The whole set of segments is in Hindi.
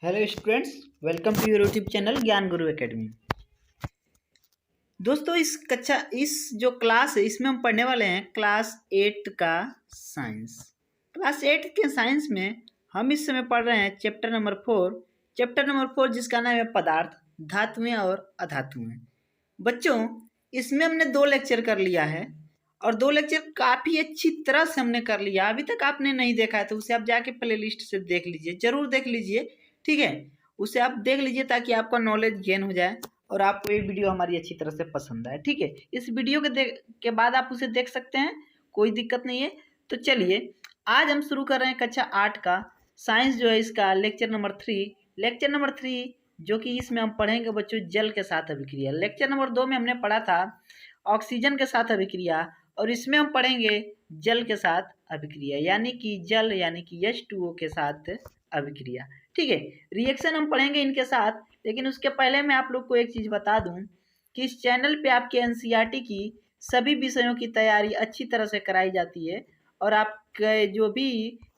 Hello students, welcome to your YouTube channel Gyan Guru academy. दोस्तों, इस जो क्लास है इसमें हम पढ़ने वाले हैं क्लास 8 का साइंस। क्लास 8 के साइंस में हम इस समय पढ़ रहे हैं चैप्टर नंबर 4 जिसका नाम है पदार्थ, धातुएं और अधातुएं। बच्चों, इसमें हमने 2 लेक्चर कर लिया है और 2 लेक्चर काफ़ी अच्छी तरह से हमने कर लिया। अभी तक आपने नहीं देखा है तो उसे आप जाके प्ले लिस्ट से देख लीजिए, ज़रूर देख लीजिए, ठीक है। उसे आप देख लीजिए ताकि आपका नॉलेज गेन हो जाए और आपको ये वीडियो हमारी अच्छी तरह से पसंद आए, ठीक है। इस वीडियो के बाद आप उसे देख सकते हैं, कोई दिक्कत नहीं है। तो चलिए, आज हम शुरू कर रहे हैं कक्षा 8 का साइंस जो है इसका लेक्चर नंबर 3 जो कि इसमें हम पढ़ेंगे बच्चों जल के साथ अभिक्रिया। लेक्चर नंबर 2 में हमने पढ़ा था ऑक्सीजन के साथ अभिक्रिया और इसमें हम पढ़ेंगे जल के साथ अभिक्रिया, यानी कि जल यानी कि H2O के साथ अभिक्रिया, ठीक है। रिएक्शन हम पढ़ेंगे इनके साथ, लेकिन उसके पहले मैं आप लोग को एक चीज़ बता दूं कि इस चैनल पे आपके एनसीईआरटी की सभी विषयों की तैयारी अच्छी तरह से कराई जाती है और आपके जो भी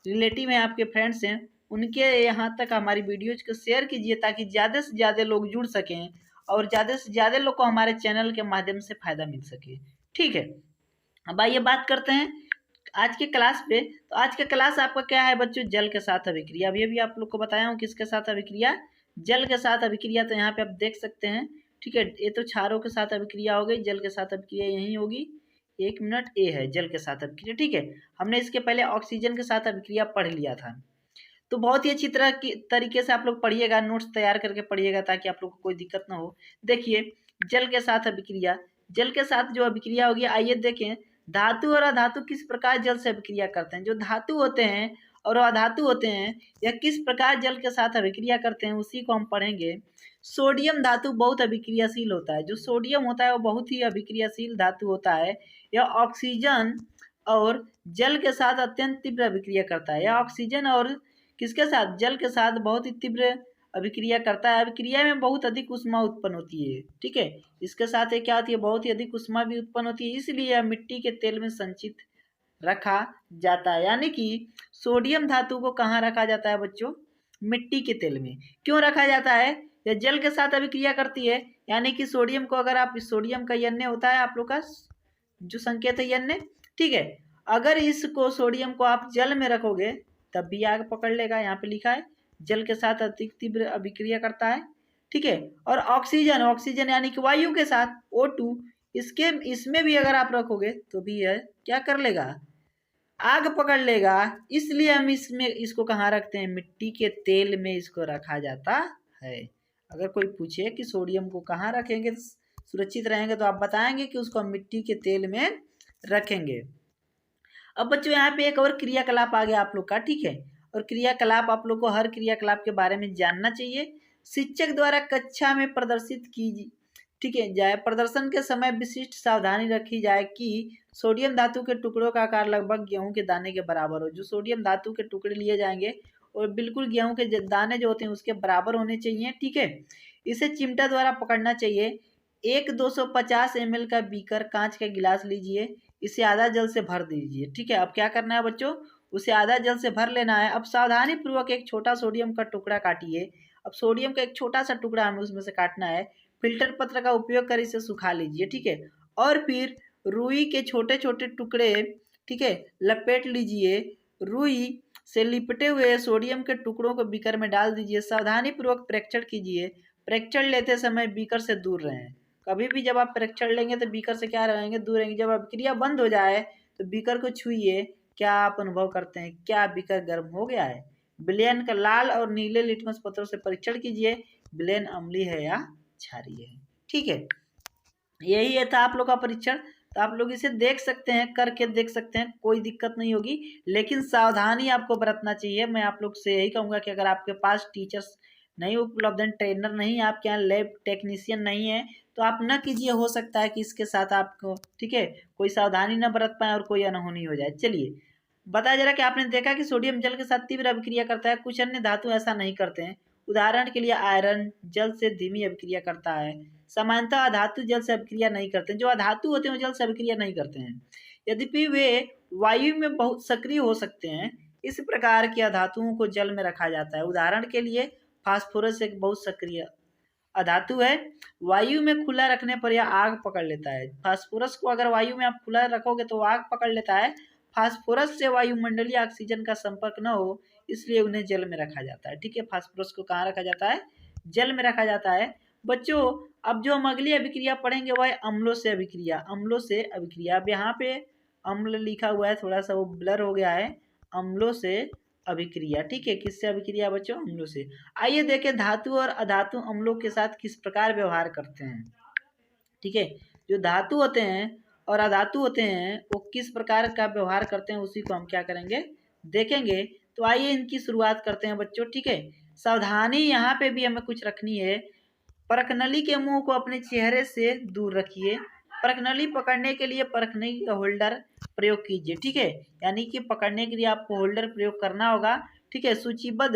रिलेटिव हैं, आपके फ्रेंड्स हैं, उनके यहाँ तक हमारी वीडियोज को शेयर कीजिए ताकि ज़्यादा से ज़्यादा लोग जुड़ सकें और ज़्यादा से ज़्यादा लोग को हमारे चैनल के माध्यम से फ़ायदा मिल सके, ठीक है। अब आइए बात करते हैं आज के क्लास पे। तो आज का क्लास आपका क्या है बच्चों? जल के साथ अभिक्रिया। अभी अभी आप लोग को बताया हूँ किसके साथ अभिक्रिया, जल के साथ अभिक्रिया। तो यहाँ पे आप देख सकते हैं, ठीक है। ये तो क्षारों के साथ अभिक्रिया हो गई, जल के साथ अभिक्रिया यही होगी। 1 मिनट, ए है जल के साथ अभिक्रिया, ठीक है। हमने इसके पहले ऑक्सीजन के साथ अभिक्रिया पढ़ लिया था। तो बहुत ही अच्छी तरह की तरीके से आप लोग पढ़िएगा, नोट्स तैयार करके पढ़िएगा ताकि आप लोग को कोई दिक्कत ना हो। देखिए, जल के साथ अभिक्रिया, जल के साथ जो अभिक्रिया होगी, आइए देखें धातु और अधातु किस प्रकार जल से अभिक्रिया करते हैं। जो धातु होते हैं और अधातु होते हैं यह किस प्रकार जल के साथ अभिक्रिया करते हैं, उसी को हम पढ़ेंगे। सोडियम धातु बहुत अभिक्रियाशील होता है। जो सोडियम होता है वो बहुत ही अभिक्रियाशील धातु होता है। यह ऑक्सीजन और जल के साथ अत्यंत तीव्र अभिक्रिया करता है। यह ऑक्सीजन और किसके साथ? जल के साथ बहुत ही तीव्र अभिक्रिया करता है। अभिक्रिया में बहुत अधिक ऊष्मा उत्पन्न होती है, ठीक है। इसके साथ ये क्या होती है? बहुत ही अधिक ऊष्मा भी उत्पन्न होती है, इसलिए यह मिट्टी के तेल में संचित रखा जाता है। यानी कि सोडियम धातु को कहाँ रखा जाता है बच्चों? मिट्टी के तेल में। क्यों रखा जाता है? यह जल के साथ अभिक्रिया करती है, यानी कि सोडियम को अगर आप, सोडियम का Na होता है आप लोग का जो संकेत है Na, ठीक है। अगर इसको सोडियम को आप जल में रखोगे तब भी आग पकड़ लेगा। यहाँ पे लिखा है जल के साथ अधिक तीव्र अभिक्रिया करता है, ठीक है। और ऑक्सीजन, ऑक्सीजन यानी कि वायु के साथ O2, इसमें भी अगर आप रखोगे तो भी यह क्या कर लेगा? आग पकड़ लेगा। इसलिए हम इसको कहाँ रखते हैं? मिट्टी के तेल में इसको रखा जाता है। अगर कोई पूछे कि सोडियम को कहाँ रखेंगे सुरक्षित रहेंगे, तो आप बताएंगे कि उसको हम मिट्टी के तेल में रखेंगे। अब बच्चों यहाँ पे एक और क्रियाकलाप आ गया आप लोग का, ठीक है। और क्रियाकलाप आप लोग को हर क्रियाकलाप के बारे में जानना चाहिए। शिक्षक द्वारा कक्षा में प्रदर्शित की, ठीक है, जाए। प्रदर्शन के समय विशिष्ट सावधानी रखी जाए कि सोडियम धातु के टुकड़ों का आकार लगभग गेहूं के दाने के बराबर हो। जो सोडियम धातु के टुकड़े लिए जाएंगे और बिल्कुल गेहूं के दाने जो होते हैं उसके बराबर होने चाहिए, ठीक है। इसे चिमटा द्वारा पकड़ना चाहिए। एक 250 ml का बीकर, कांच का गिलास लीजिए, इसे आधा जल से भर दीजिए, ठीक है। अब क्या करना है बच्चों? उसे आधा जल से भर लेना है। अब सावधानी पूर्वक एक छोटा सोडियम का टुकड़ा काटिए। अब सोडियम का एक छोटा सा टुकड़ा हमें उसमें से काटना है। फिल्टर पत्र का उपयोग कर इसे सुखा लीजिए, ठीक है। और फिर रुई के छोटे छोटे टुकड़े, ठीक है, लपेट लीजिए। रुई से लिपटे हुए सोडियम के टुकड़ों को बीकर में डाल दीजिए। सावधानी पूर्वक प्रेक्षण कीजिए। प्रेक्षण लेते समय बीकर से दूर रहें। कभी भी जब आप प्रेक्षण लेंगे तो बीकर से क्या रहेंगे? दूर रहेंगे। जब अभिक्रिया बंद हो जाए तो बीकर को छुइए। क्या आप अनुभव करते हैं? क्या बीकर गर्म हो गया है? विलयन का लाल और नीले लिटमस पत्रों से परीक्षण कीजिए, विलयन अम्लीय है या क्षारीय है, ठीक है। यही है था आप लोग का परीक्षण। तो आप लोग इसे देख सकते हैं, करके देख सकते हैं, कोई दिक्कत नहीं होगी, लेकिन सावधानी आपको बरतना चाहिए। मैं आप लोग से यही कहूँगा कि अगर आपके पास टीचर्स नहीं उपलब्ध हैं, ट्रेनर नहीं है, आपके यहाँ लैब टेक्नीशियन नहीं है, तो आप न कीजिए। हो सकता है कि इसके साथ आपको, ठीक है, कोई सावधानी न बरत पाए और कोई अनहोनी हो जाए। चलिए बताया जरा कि आपने देखा कि सोडियम जल के साथ तीव्र अभिक्रिया करता है, कुछ अन्य धातु ऐसा नहीं करते हैं। उदाहरण के लिए आयरन जल से धीमी अभिक्रिया करता है। सामान्यतः अधातु जल से अभिक्रिया नहीं करते हैं। जो अधातु होते हैं वो जल से अभिक्रिया नहीं करते हैं, यद्यपि वे वायु में बहुत सक्रिय हो सकते हैं। इस प्रकार के अधातुओं को जल में रखा जाता है। उदाहरण के लिए फास्फोरस एक बहुत सक्रिय अधातु है। वायु में खुला रखने पर यह आग पकड़ लेता है। फास्फोरस को अगर वायु में आप खुला रखोगे तो आग पकड़ लेता है। फास्फोरस से वायुमंडलीय ऑक्सीजन का संपर्क न हो, इसलिए उन्हें जल में रखा जाता है। ठीक है, फास्फोरस को कहाँ रखा जाता है? जल में रखा जाता है। बच्चों, अब जो हम अगली अभिक्रिया पढ़ेंगे वह है अम्लों से अभिक्रिया। अम्लों से अभिक्रिया, अब यहाँ पे अम्ल लिखा हुआ है, थोड़ा सा वो ब्लर हो गया है। अम्लों से अभिक्रिया, ठीक है, किससे अभिक्रिया बच्चों? अम्लों से। आइए देखें धातु और अधातु अम्लों के साथ किस प्रकार व्यवहार करते हैं। ठीक है, जो धातु होते हैं और अधातु होते हैं वो किस प्रकार का व्यवहार करते हैं, उसी को हम क्या करेंगे? देखेंगे। तो आइए इनकी शुरुआत करते हैं बच्चों। ठीक है, सावधानी यहाँ पे भी हमें कुछ रखनी है। परखनली के मुंह को अपने चेहरे से दूर रखिए। परखनली पकड़ने के लिए परखनली का होल्डर प्रयोग कीजिए। ठीक है, यानी कि पकड़ने के लिए आपको होल्डर प्रयोग करना होगा। ठीक है, सूचीबद्ध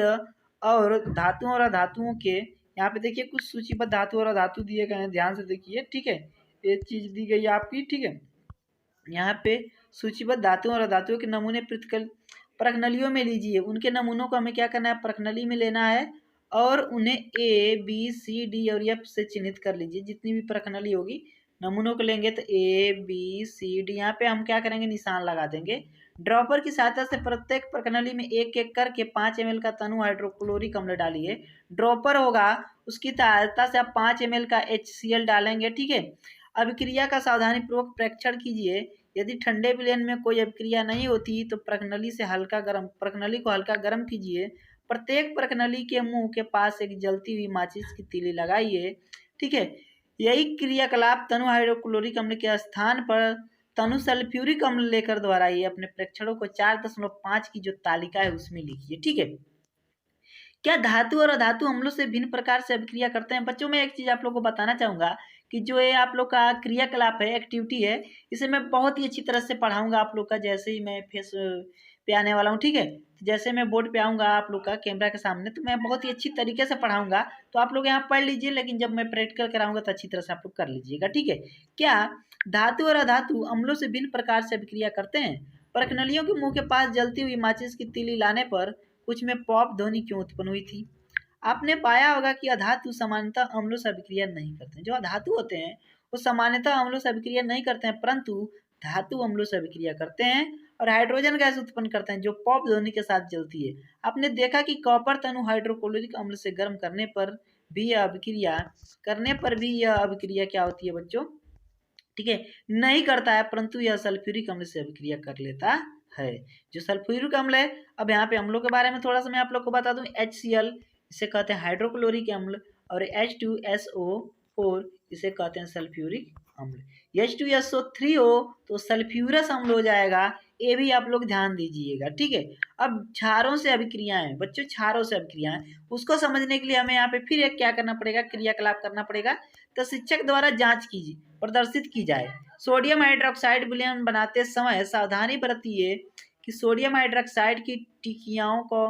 और धातुओं और अधातुओं के, यहाँ पे देखिए कुछ सूचीबद्ध धातु और अधातु दिए गए हैं, ध्यान से देखिए। ठीक है, ये चीज दी गई है आपकी। ठीक है, यहाँ पे सूचीबद्ध धातुओं और अधातुओं के नमूने परखनलियों में लीजिए। उनके नमूनों को हमें क्या करना है? परखनली में लेना है और उन्हें ए बी सी डी और एफ से चिन्हित कर लीजिए। जितनी भी परखनली होगी नमूनों को लेंगे तो ए बी सी डी, यहाँ पे हम क्या करेंगे? निशान लगा देंगे। ड्रॉपर की सहायता से प्रत्येक प्रखनली में एक एक करके 5 ml का तनु हाइड्रोक्लोरिक अम्ल डालिए। ड्रॉपर होगा, उसकी सहायता से आप 5 ml का HCl डालेंगे। ठीक है, अभिक्रिया का सावधानीपूर्वक परीक्षण कीजिए। यदि ठंडे विलयन में कोई अभिक्रिया नहीं होती तो प्रखनली को हल्का गर्म कीजिए। प्रत्येक प्रखनली के मुंह के पास एक जलती हुई माचिस की तीली लगाइए। ठीक है, यही क्रियाकलाप तनु हाइड्रोक्लोरिक अम्ल के स्थान पर तनु सल्फ्यूरिक अम्ल लेकर दोहराइए। अपने प्रेक्षणों को 4.5 की जो तालिका है उसमें लिखिए। ठीक है, क्या धातु और अधातु अम्लों से भिन्न प्रकार से अभिक्रिया करते हैं? बच्चों, मैं एक चीज आप लोग को बताना चाहूंगा कि जो ये आप लोग का क्रियाकलाप है, एक्टिविटी है, इसे मैं बहुत ही अच्छी तरह से पढ़ाऊंगा आप लोग का, जैसे ही मैं फेस पे आने वाला हूँ। ठीक है, जैसे मैं बोर्ड पे आऊँगा आप लोग का कैमरा के सामने, तो मैं बहुत ही अच्छी तरीके से पढ़ाऊंगा। तो आप लोग यहाँ पढ़ लीजिए, लेकिन जब मैं प्रैक्टिकल कराऊंगा तो अच्छी तरह से आप लोग कर लीजिएगा। ठीक है, क्या धातु और अधातु अम्लों से भिन्न प्रकार से अभिक्रिया करते हैं? परखनलियों के मुंह के पास जलती हुई माचिस की तीली लाने पर कुछ में पॉप ध्वनि क्यों उत्पन्न हुई थी? आपने पाया होगा कि अधातु सामान्यतः अम्लों से अभिक्रिया नहीं करते हैं। जो अधातु होते हैं वो सामान्यतः अम्लों से अभिक्रिया नहीं करते हैं, परंतु धातु अम्लों से अभिक्रिया करते हैं और हाइड्रोजन गैस उत्पन्न करते हैं जो पॉप ध्वनि के साथ जलती है। आपने देखा कि कॉपर तनु हाइड्रोक्लोरिक अम्ल से गर्म करने पर भी यह अभिक्रिया क्या होती है बच्चों? ठीक है, नहीं करता है, परंतु यह सल्फ्यूरिक अम्ल से अभिक्रिया कर लेता है। जो सल्फ्यूरिक अम्ल है, अब यहाँ पे अम्लों के बारे में थोड़ा सा मैं आप लोग को बता दूं। HCl इसे कहते हैं हाइड्रोक्लोरिक अम्ल और H2SO4 इसे कहते हैं सल्फ्यूरिक अम्ल। H2SO3 हो तो सल्फ्यूरस अम्ल हो जाएगा। ये भी आप लोग ध्यान दीजिएगा। ठीक है, अब क्षारों से अभिक्रियाएं बच्चों, क्षारों से अभिक्रियाएं, उसको समझने के लिए हमें यहाँ पे फिर एक क्या करना पड़ेगा? क्रियाकलाप करना पड़ेगा। तो शिक्षक द्वारा जांच कीजिए, प्रदर्शित की जाए। सोडियम हाइड्रोक्साइड विलयन बनाते समय सावधानी बरतिए कि सोडियम हाइड्रोक्साइड की टिकियाओं को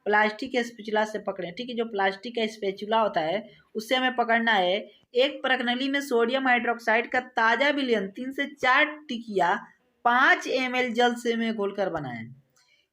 प्लास्टिक के स्पैचुला से पकड़ें। ठीक है, जो प्लास्टिक का स्पैचुला होता है उससे हमें पकड़ना है। एक प्रखनली में सोडियम हाइड्रोक्साइड का ताजा विलयन 3 से 4 टिकिया 5 ml जल से में घोलकर बनाएं।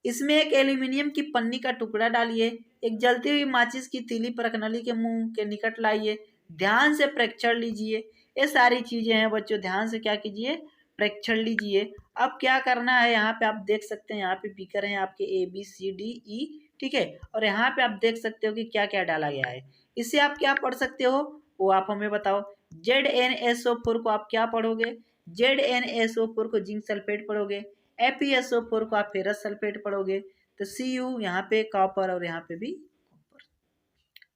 इसमें एक एल्यूमिनियम की पन्नी का टुकड़ा डालिए। एक जलती हुई माचिस की तीली प्रखनली के मुंह के निकट लाइए। ध्यान से प्रेक्षण लीजिए। ये सारी चीजें हैं बच्चों, ध्यान से क्या कीजिए? प्रेक्षण लीजिए। अब क्या करना है? यहाँ पे आप देख सकते हैं, यहाँ पे बीकर हैं आपके ABCDE। ठीक है, और यहाँ पे आप देख सकते हो कि क्या क्या डाला गया है। इससे आप क्या पढ़ सकते हो वो आप हमें बताओ। ZnSO4 को आप क्या पढ़ोगे? ZnSO4 को जिंक सल्फेट पढ़ोगे। FeSO4 को आप फेरस सल्फेट पढ़ोगे। तो Cu यहाँ पे कॉपर और यहाँ पे भी कॉपर।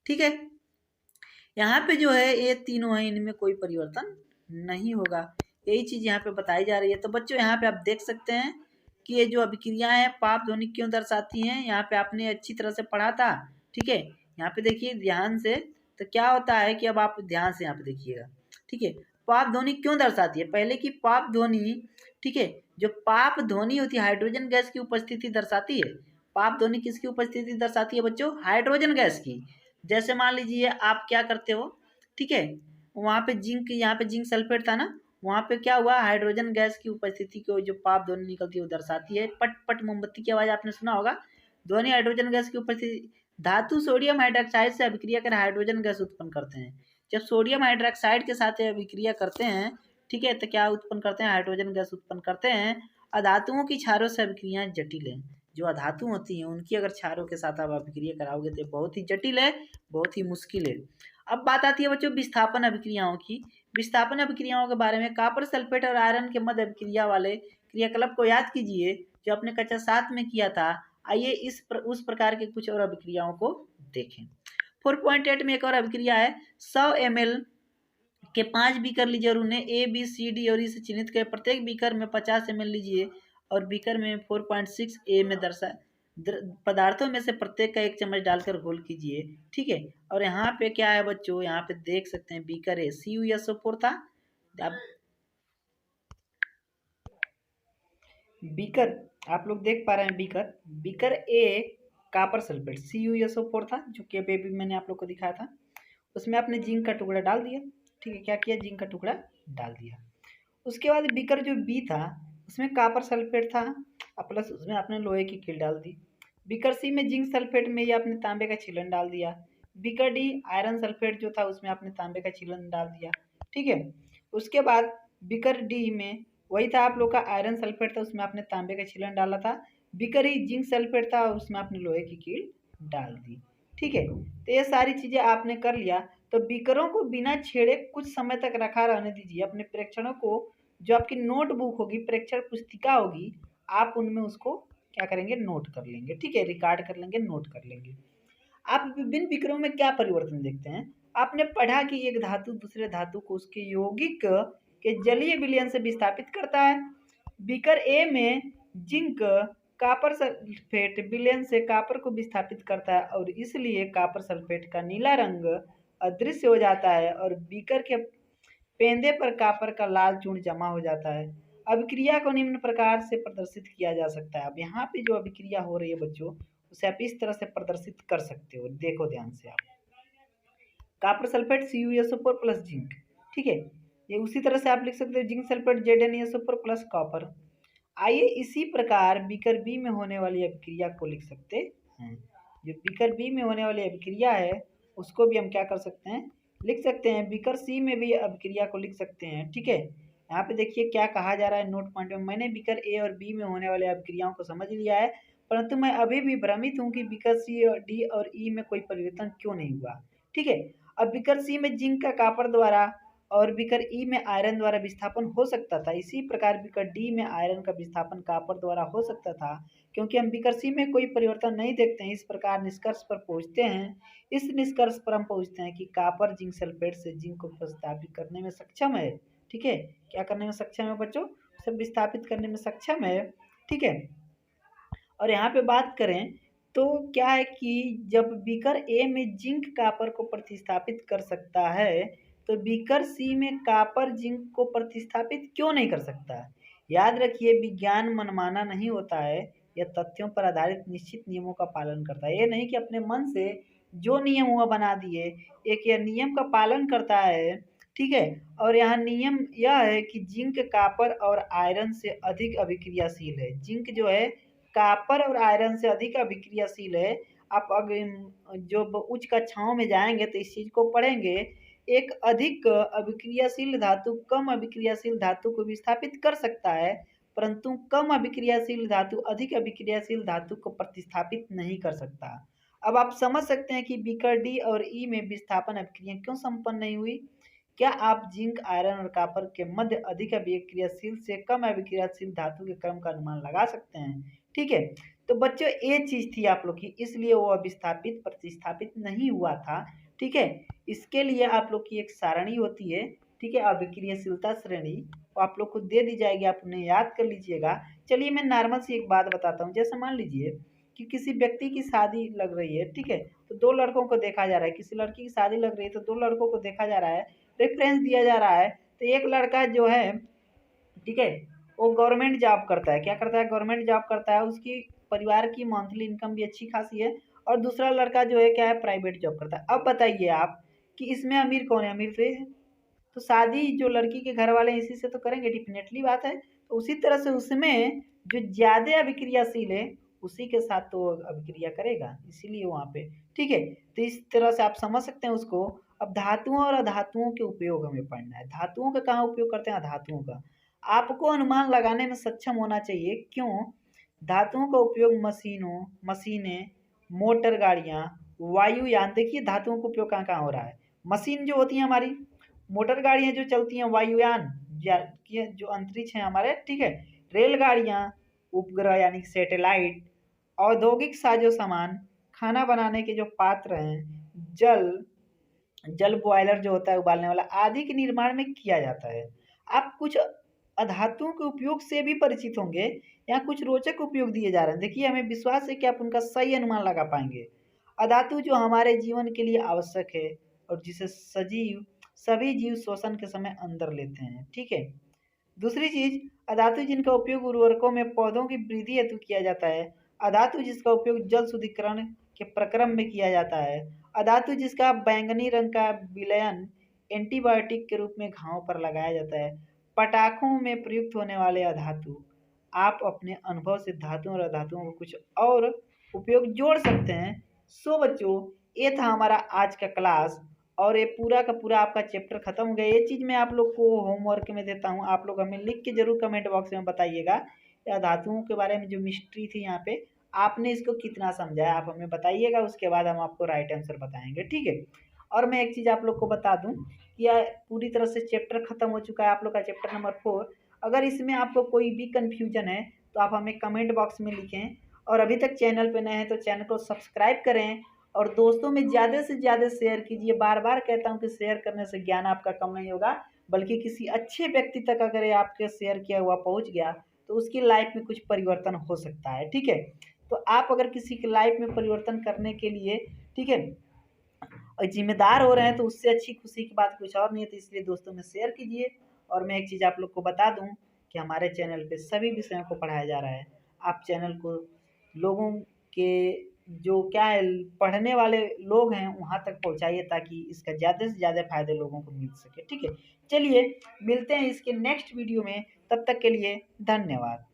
ठीक है, यहाँ पे जो है ये तीनों है, इनमें कोई परिवर्तन नहीं होगा। यही चीज यहाँ पे बताई जा रही है। तो बच्चों यहाँ पे आप देख सकते हैं कि ये जो अभिक्रियाएं हैं पाप ध्वनि क्यों दर्शाती हैं, यहाँ पे आपने अच्छी तरह से पढ़ा था। ठीक है, यहाँ पे देखिए ध्यान से। तो क्या होता है कि अब आप ध्यान से यहाँ पे देखिएगा। ठीक है, पाप ध्वनि क्यों दर्शाती है? पहले की पाप ध्वनि, ठीक है, जो पाप ध्वनि होती है हाइड्रोजन गैस की उपस्थिति दर्शाती है। पाप ध्वनि किसकी उपस्थिति दर्शाती है बच्चों? हाइड्रोजन गैस की। जैसे मान लीजिए आप क्या करते हो, ठीक है, वहाँ पे जिंक, यहाँ पे जिंक सल्फेट था ना, वहाँ पे क्या हुआ? हाइड्रोजन गैस की उपस्थिति को जो पाप ध्वनि निकलती है वो दर्शाती है। पट पट मोमबत्ती की आवाज आपने सुना होगा। ध्वनि हाइड्रोजन गैस की उपस्थिति धातु सोडियम हाइड्रोक्साइड से अभिक्रिया कर हाइड्रोजन गैस उत्पन्न करते हैं। जब सोडियम हाइड्रोक्साइड के साथ अभिक्रिया करते हैं, ठीक है, तो क्या उत्पन्न करते हैं? हाइड्रोजन गैस उत्पन्न करते हैं। अधातुओं की क्षारों से अभिक्रियाएं जटिल हैं। जो अधातु होती हैं उनकी अगर क्षारों के साथ आप अभिक्रिया कराओगे तो बहुत ही जटिल है, बहुत ही मुश्किल है। अब बात आती है बच्चों विस्थापन अभिक्रियाओं की। विस्थापन अभिक्रियाओं के बारे में, कॉपर सल्फेट और आयरन के मध्य अभिक्रिया वाले क्रियाकलाप को याद कीजिए जो आपने कक्षा 7 में किया था। आइए उस प्रकार के कुछ और अभिक्रियाओं को देखें। 4.8 में एक और अभिक्रिया है। 100 ml के 5 बीकर लीजिए और उन्हें ए बी सी डी और ई से चिन्हित करें। प्रत्येक बीकर में 50 ml लीजिए और बीकर में 4.6 ए में पदार्थों में से प्रत्येक का 1 चम्मच डालकर घोल कीजिए, ठीक है। और यहाँ पे क्या है बच्चों, यहाँ पे देख सकते हैं बीकर है CuSO4 था। अब बीकर आप लोग देख पा रहे हैं, beaker A copper sulphate CuSO4 था जो कि अभी मैंने आप लोग को दिखाया था। उसमें आपने जिंक का टुकड़ा डाल दिया, ठीक है। क्या किया? जिंक का टुकड़ा डाल दिया। उसके बाद बीकर जो बी था उसमें कॉपर सल्फेट था, प्लस उसमें आपने लोहे की कील डाल दी। बीकर सी में जिंक सल्फेट में ये आपने तांबे का छीलन डाल दिया। बीकर डी आयरन सल्फेट जो था उसमें आपने तांबे का छीलन डाल दिया, ठीक है। उसके बाद बीकर डी में वही था आप लोग का आयरन सल्फेट था, उसमें आपने तांबे का छीलन डाला था। बीकर ई जिंक सल्फेट था, उसमें आपने लोहे की कील डाल दी, ठीक है। तो ये सारी चीज़ें आपने कर लिया। तो बीकरों को बिना छेड़े कुछ समय तक रखा रहने दीजिए। अपने प्रेक्षणों को, जो आपकी नोटबुक होगी, प्रेक्षण पुस्तिका होगी, आप उनमें उसको क्या करेंगे? नोट कर लेंगे, ठीक है। रिकॉर्ड कर लेंगे, नोट कर लेंगे। आप विभिन्न बीकरों में क्या परिवर्तन देखते हैं? आपने पढ़ा कि एक धातु दूसरे धातु को उसके यौगिक के जलीय विलयन से विस्थापित करता है। बीकर ए में जिंक कॉपर सल्फेट विलयन से कॉपर को विस्थापित करता है और इसलिए कॉपर सल्फेट का नीला रंग अदृश्य हो जाता है और बीकर के पेंदे पर कॉपर का लाल चूर्ण जमा हो जाता है। अभिक्रिया को निम्न प्रकार से प्रदर्शित किया जा सकता है। अब यहाँ पे जो अभिक्रिया हो रही है बच्चों, उसे आप इस तरह से प्रदर्शित कर सकते हो। देखो ध्यान से, आप copper sulphate CuSO4 plus zinc, ठीक है। ये उसी तरह से आप लिख सकते हो zinc sulphate ZnESO4 plus copper. आइए इसी प्रकार बीकर बी में होने वाली अभिक्रिया को लिख सकते हैं। जो बीकर बी में होने वाली अभिक्रिया है उसको भी हम क्या कर सकते हैं? लिख सकते हैं। बीकर सी में भी अभिक्रिया को लिख सकते हैं, ठीक है। यहाँ पे देखिए क्या कहा जा रहा है नोट पॉइंट में। मैंने बीकर ए और बी में होने वाले अभिक्रियाओं को समझ लिया है, परंतु मैं अभी भी भ्रमित हूँ कि बीकर सी और डी और ई में कोई परिवर्तन क्यों नहीं हुआ, ठीक है। अब बीकर सी में जिंक का कॉपर द्वारा और बीकर ई में आयरन द्वारा विस्थापन हो सकता था। इसी प्रकार बीकर डी में आयरन का विस्थापन कॉपर द्वारा हो सकता था। क्योंकि हम बीकर सी में कोई परिवर्तन नहीं देखते हैं, इस प्रकार निष्कर्ष पर पहुंचते हैं। इस निष्कर्ष पर हम पहुंचते हैं कि कॉपर जिंक सल्फेट से जिंक को विस्थापित करने में सक्षम है, ठीक है। क्या करने में सक्षम है बच्चों? सब विस्थापित करने में सक्षम है, ठीक है। और यहाँ पे बात करें तो क्या है कि जब बीकर ए में जिंक कॉपर को प्रतिस्थापित कर सकता है तो बीकर सी में कॉपर जिंक को प्रतिस्थापित क्यों नहीं कर सकता? याद रखिए विज्ञान मनमाना नहीं होता है, यह तथ्यों पर आधारित निश्चित नियमों का पालन करता है। ये नहीं कि अपने मन से जो नियम हुआ बना दिए, एक यह नियम का पालन करता है, ठीक है। और यहाँ नियम यह है कि जिंक कॉपर और आयरन से अधिक अभिक्रियाशील है। जिंक जो है कॉपर और आयरन से अधिक अभिक्रियाशील है। आप अगर जो उच्च कक्षाओं में जाएंगे तो इस चीज को पढ़ेंगे। एक अधिक अभिक्रियाशील धातु कम अभिक्रियाशील धातु को विस्थापित कर सकता है, परंतु कम अभिक्रियाशील धातु अधिक अभिक्रियाशील धातु को प्रतिस्थापित नहीं कर सकता। अब आप समझ सकते हैं कि बीकर डी और ई में विस्थापन अभिक्रिया क्यों संपन्न नहीं हुई। क्या आप जिंक आयरन और कॉपर के मध्य अधिक अभिक्रियाशील से कम अभिक्रियाशील धातु के क्रम का अनुमान लगा सकते हैं, ठीक है। तो बच्चों ये चीज थी आप लोग की, इसलिए वो विस्थापित प्रतिस्थापित नहीं हुआ था, ठीक है। इसके लिए आप लोग की एक सारणी होती है, ठीक है, अभिक्रियाशीलता श्रेणी, वो आप लोग को दे दी जाएगी, आप उन्हें याद कर लीजिएगा। चलिए मैं नॉर्मल सी एक बात बताता हूँ। जैसे मान लीजिए कि किसी व्यक्ति की शादी लग रही है, ठीक है, तो दो लड़कों को देखा जा रहा है। किसी लड़की की शादी लग रही है तो दो लड़कों को देखा जा रहा है, रेफरेंस दिया जा रहा है। तो एक लड़का जो है, ठीक है, वो गवर्नमेंट जॉब करता है। क्या करता है? गवर्नमेंट जॉब करता है। उसकी परिवार की मंथली इनकम भी अच्छी खासी है। और दूसरा लड़का जो है क्या है? प्राइवेट जॉब करता है। अब बताइए आप कि इसमें अमीर कौन है? अमीर तो ये है। तो शादी जो लड़की के घर वाले इसी से तो करेंगे, डेफिनेटली बात है। तो उसी तरह से उसमें जो ज्यादा अभिक्रियाशील है उसी के साथ तो अभिक्रिया करेगा, इसीलिए वहाँ पे। ठीक है, तो इस तरह से आप समझ सकते हैं उसको। अब धातुओं और अधातुओं के उपयोग हमें पढ़ना है। धातुओं का कहाँ उपयोग करते हैं? अधातुओं का। आपको अनुमान लगाने में सक्षम होना चाहिए। क्यों? धातुओं का उपयोग मशीनें, मोटर गाड़ियाँ, वायुयान, देखिए धातुओं का उपयोग कहाँ कहाँ हो रहा है। मशीन जो होती है हमारी, मोटर गाड़ियाँ जो चलती हैं, वायुयान ये जो अंतरिक्ष है हमारे, ठीक है, रेलगाड़ियाँ, उपग्रह यानी सैटेलाइट, औद्योगिक साजो सामान, खाना बनाने के जो पात्र हैं, जल जल बॉयलर जो होता है उबालने वाला, आदि के निर्माण में किया जाता है। आप कुछ अधातुओं के उपयोग से भी परिचित होंगे। यहाँ कुछ रोचक उपयोग दिए जा रहे हैं, देखिए हमें विश्वास है कि आप उनका सही अनुमान लगा पाएंगे। अधातु जो हमारे जीवन के लिए आवश्यक है और जिसे सभी जीव शोषण के समय अंदर लेते हैं। ठीक है, दूसरी चीज, अधातु जिनका उपयोग उर्वरकों में पौधों की वृद्धि हेतु किया जाता है। अधातु जिसका उपयोग जल शुद्धिकरण के प्रक्रम में किया जाता है। अधातु जिसका बैंगनी रंग का विलयन एंटीबायोटिक के रूप में घावों पर लगाया जाता है। पटाखों में प्रयुक्त होने वाले अधातु। आप अपने अनुभव से धातुओं और अधातुओं को कुछ और उपयोग जोड़ सकते हैं। सो बच्चों, ये था हमारा आज का क्लास और ये पूरा का पूरा आपका चैप्टर खत्म हो गया। ये चीज़ मैं आप लोग को होमवर्क में देता हूँ, आप लोग हमें लिख के जरूर कमेंट बॉक्स में बताइएगा या धातुओं के बारे में जो मिस्ट्री थी यहाँ पे आपने इसको कितना समझा है, आप हमें बताइएगा। उसके बाद हम आपको राइट आंसर बताएंगे। ठीक है, और मैं एक चीज़ आप लोग को बता दूँ कि यह पूरी तरह से चैप्टर खत्म हो चुका है, आप लोग का चैप्टर नंबर 4। अगर इसमें आपको कोई भी कन्फ्यूजन है तो आप हमें कमेंट बॉक्स में लिखें, और अभी तक चैनल पे नए हैं तो चैनल को सब्सक्राइब करें और दोस्तों में ज़्यादा से ज़्यादा शेयर कीजिए। बार बार कहता हूँ कि शेयर करने से ज्ञान आपका कम नहीं होगा, बल्कि किसी अच्छे व्यक्ति तक अगर ये आपके शेयर किया हुआ पहुँच गया तो उसकी लाइफ में कुछ परिवर्तन हो सकता है। ठीक है, तो आप अगर किसी की लाइफ में परिवर्तन करने के लिए, ठीक है, और जिम्मेदार हो रहे हैं तो उससे अच्छी खुशी की बात कुछ और नहीं है। तो इसलिए दोस्तों में शेयर कीजिए। और मैं एक चीज़ आप लोग को बता दूं कि हमारे चैनल पे सभी विषयों को पढ़ाया जा रहा है। आप चैनल को लोगों के जो क्या है पढ़ने वाले लोग हैं वहाँ तक पहुँचाइए ताकि इसका ज़्यादा से ज़्यादा फायदे लोगों को मिल सके। ठीक है, चलिए मिलते हैं इसके नेक्स्ट वीडियो में, तब तक के लिए धन्यवाद।